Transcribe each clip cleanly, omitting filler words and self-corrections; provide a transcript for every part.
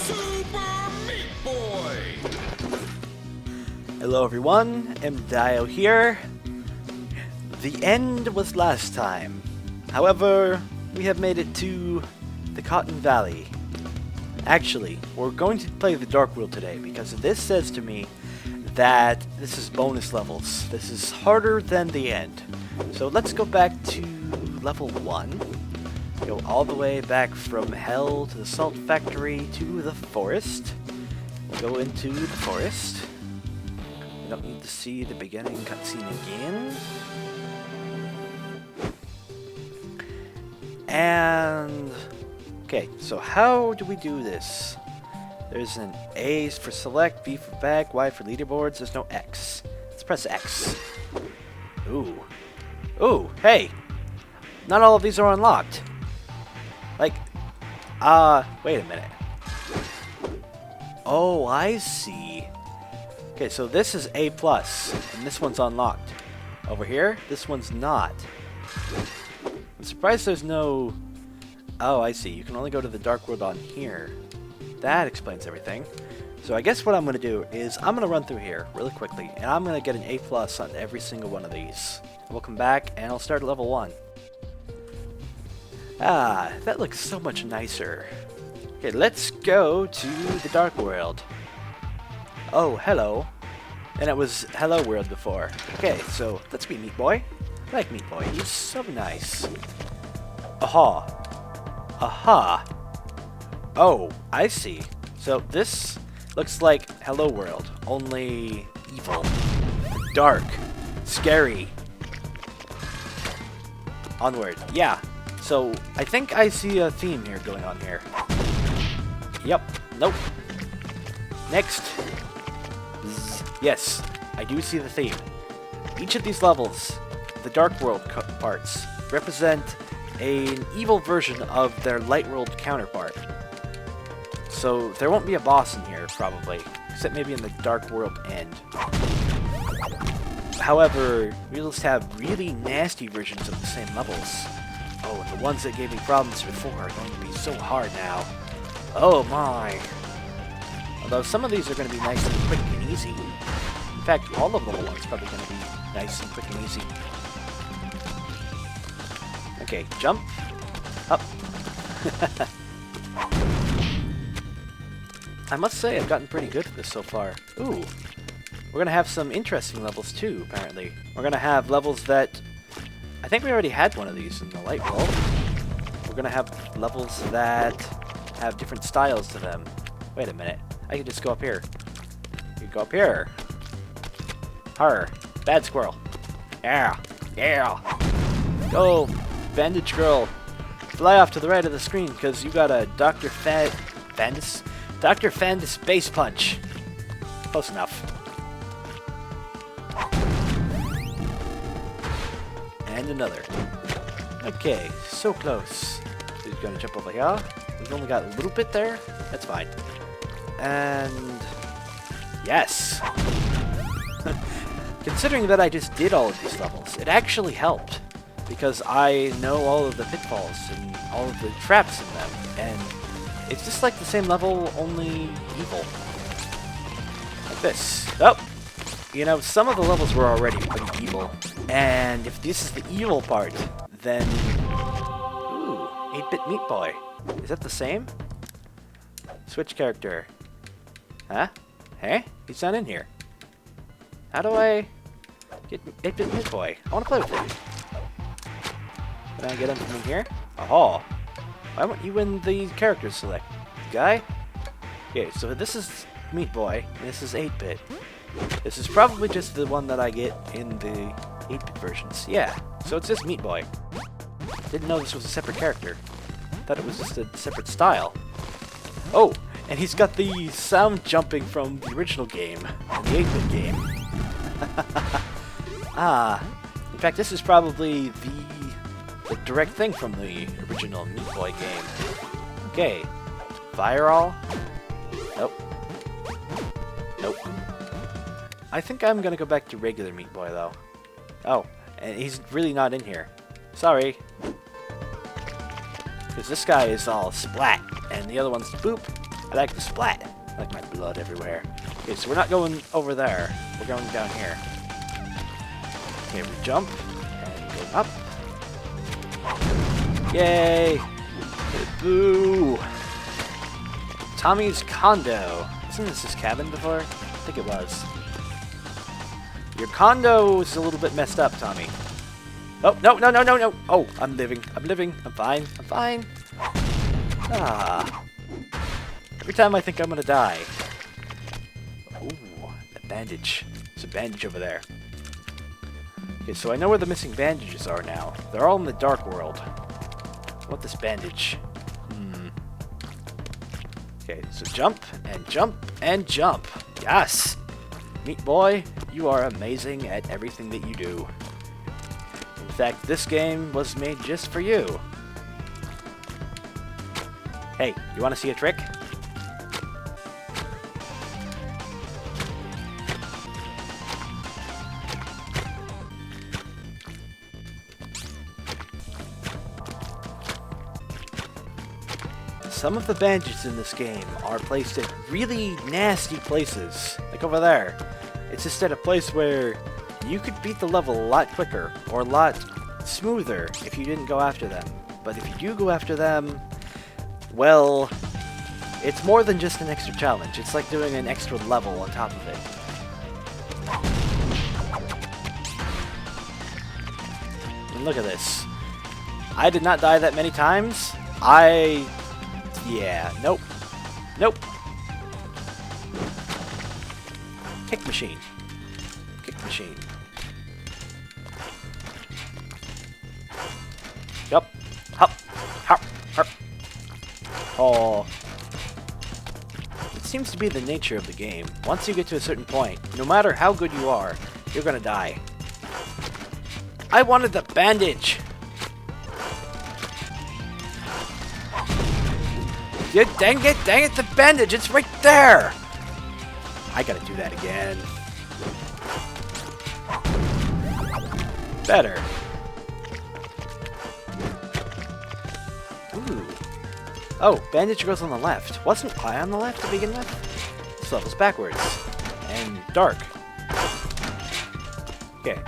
Super Meat Boy! Hello everyone, Dio here. The end was last time. However, we have made it to the Cotton Valley. Actually, we're going to play the Dark World today because this says to me that this is bonus levels. This is harder than the end. So let's go back to level 1. Go all the way back from hell to the salt factory to the forest. We'll go into the forest. We don't need to see the beginning cutscene again. And okay, so how do we do this? There's an A for select, B for back, Y for leaderboards. There's no X. Let's press X. Ooh. Ooh, hey! Not all of these are unlocked. Like, wait a minute. Oh, I see. Okay, so this is A+, and this one's unlocked. Over here, this one's not. I'm surprised there's no... Oh, I see. You can only go to the Dark World on here. That explains everything. So I guess what I'm going to do is I'm going to run through here really quickly, and I'm going to get an A+ on every single one of these. We'll come back, and I'll start at level 1. Ah, that looks so much nicer. Okay, let's go to the Dark World. Oh, hello. And it was Hello World before. Okay, so let's be Meat Boy. I like Meat Boy. He's so nice. Aha. Aha. Oh, I see. So this looks like Hello World, only evil, dark, scary. Onward. Yeah. So I think I see a theme here going on here. Yep. Nope. Next. Yes, I do see the theme. Each of these levels, the Dark World parts, represent an evil version of their Light World counterpart. So there won't be a boss in here, probably, except maybe in the Dark World end. However, we'll just have really nasty versions of the same levels. Oh, and the ones that gave me problems before are going to be so hard now. Oh my! Although some of these are going to be nice and quick and easy. In fact, all of the ones are probably going to be nice and quick and easy. Okay, jump. Up. I must say I've gotten pretty good at this so far. Ooh. We're going to have some interesting levels too, apparently. We're going to have levels that... I think we already had one of these in the Light World. We're going to have levels that have different styles to them. Wait a minute. I can just go up here. You go up here. Har. Bad squirrel. Yeah. Yeah. Go, bandage girl. Fly off to the right of the screen, because you got a Dr. Fandus base punch. Close enough. And another. Okay, so close. He's gonna jump over here. We've only got a little bit there. That's fine. And... yes! Considering that I just did all of these levels, it actually helped. Because I know all of the pitfalls and all of the traps in them. And it's just like the same level, only evil. Like this. Oh! You know, some of the levels were already pretty evil. And if this is the evil part, then... Ooh, 8-bit Meat Boy. Is that the same? Switch character. Huh? Hey? He's not in here. How do I get 8-bit Meat Boy? I want to play with him. Can I get him from in here? Oh. Why won't you in the character select? Guy? Okay, so this is Meat Boy, and this is 8-bit. This is probably just the one that I get in the 8-bit versions. Yeah, so it's just Meat Boy. Didn't know this was a separate character. Thought it was just a separate style. Oh, and he's got the sound jumping from the original game, the 8-bit game. Ah, in fact, this is probably the direct thing from the original Meat Boy game. Okay, fire all? Nope. Nope. I think I'm gonna go back to regular Meat Boy, though. Oh, and he's really not in here. Sorry. Because this guy is all splat, and the other one's boop. I like the splat. I like my blood everywhere. Okay, so we're not going over there. We're going down here. Okay, we jump and go up. Yay! Boo! Tommy's condo. Isn't this his cabin before? I think it was. Your condo is a little bit messed up, Tommy. Oh, no, no, no, no, no! Oh, I'm living. I'm living. I'm fine. I'm fine. Ah. Every time I think I'm gonna die. Ooh, a bandage. There's a bandage over there. Okay, so I know where the missing bandages are now. They're all in the dark world. I want this bandage. Okay, so jump, and jump, and jump. Yes! Meat Boy, you are amazing at everything that you do. In fact, this game was made just for you. Hey, you want to see a trick? Some of the bandages in this game are placed at really nasty places, like over there. It's just at a place where you could beat the level a lot quicker, or a lot smoother if you didn't go after them. But if you do go after them, well, it's more than just an extra challenge. It's like doing an extra level on top of it. And look at this. I did not die that many times. Yeah, nope. Nope. Kick machine. Kick machine. Yup. Hop. Hop. Hop. Oh. It seems to be the nature of the game. Once you get to a certain point, no matter how good you are, you're gonna die. I wanted the bandage! Yeah, dang it, the bandage, it's right there! I gotta do that again. Better. Ooh. Oh, bandage goes on the left. Wasn't I on the left to begin with? This level's backwards. And dark. Okay,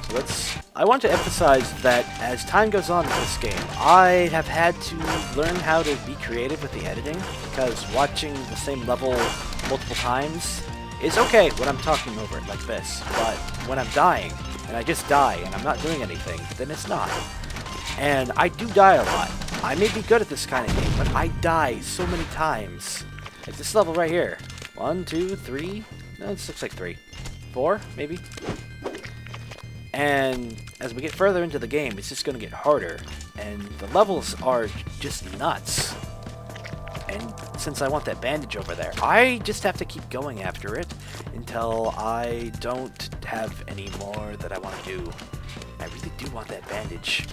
so let's... I want to emphasize that as time goes on in this game, I have had to learn how to be creative with the editing, because watching the same level multiple times is okay when I'm talking over it like this, but when I'm dying, and I just die, and I'm not doing anything, then it's not. And I do die a lot. I may be good at this kind of game, but I die so many times. Like this level right here. 1, 2, 3... No, this looks like 3. 4, maybe? And as we get further into the game, it's just going to get harder. And the levels are just nuts. And since I want that bandage over there, I just have to keep going after it until I don't have any more that I want to do. I really do want that bandage.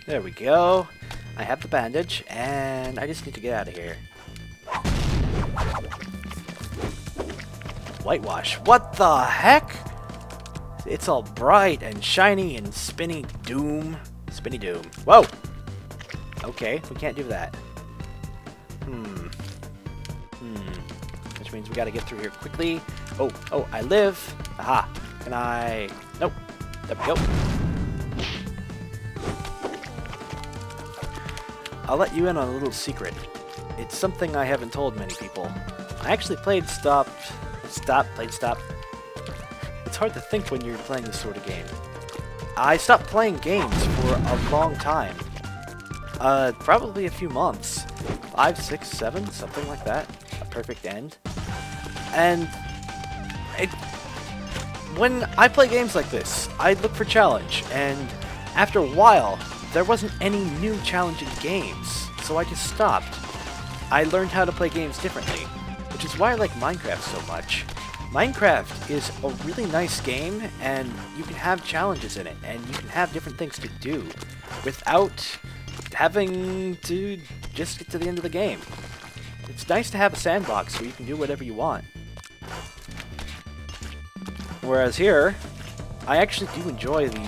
There we go. I have the bandage, and I just need to get out of here. Whitewash. What the heck? It's all bright and shiny and spinny doom. Spinny doom. Whoa! Okay, we can't do that. Which means we gotta get through here quickly. Oh, I live. Aha. Can I... Nope. There we go. I'll let you in on a little secret. It's something I haven't told many people. I actually played Stop. It's hard to think when you're playing this sort of game. I stopped playing games for a long time. Probably a few months. 5, 6, 7, something like that. A perfect end. And when I play games like this, I look for challenge, and after a while, there wasn't any new challenging games, so I just stopped. I learned how to play games differently, which is why I like Minecraft so much. Minecraft is a really nice game, and you can have challenges in it, and you can have different things to do without having to just get to the end of the game. It's nice to have a sandbox where you can do whatever you want. Whereas here, I actually do enjoy the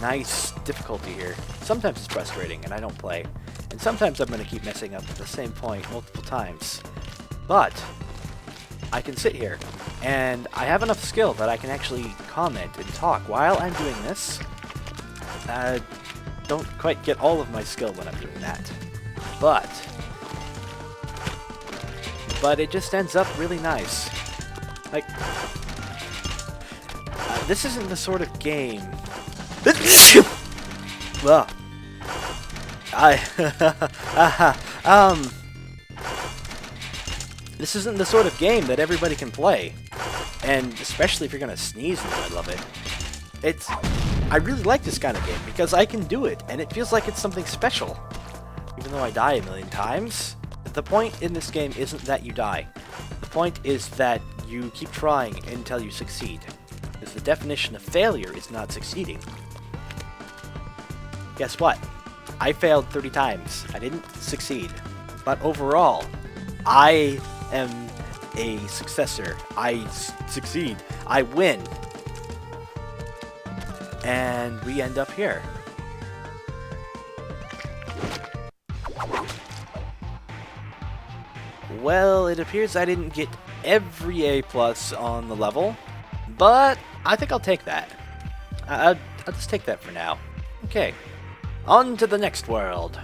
nice difficulty here. Sometimes it's frustrating and I don't play. And sometimes I'm going to keep messing up at the same point multiple times. But I can sit here and I have enough skill that I can actually comment and talk while I'm doing this. I don't quite get all of my skill when I'm doing that. But it just ends up really nice. Like, this isn't the sort of game... well, this isn't the sort of game that everybody can play. And especially if you're gonna sneeze in the middle of it. I really like this kind of game because I can do it, and it feels like it's something special. Even though I die a million times, the point in this game isn't that you die. The point is that you keep trying until you succeed. Because the definition of failure is not succeeding. Guess what? I failed 30 times. I didn't succeed. But overall, I am a successor. I succeed. I win. And we end up here. Well, it appears I didn't get every A+ on the level, but I think I'll take that. I'll just take that for now. Okay, on to the next world.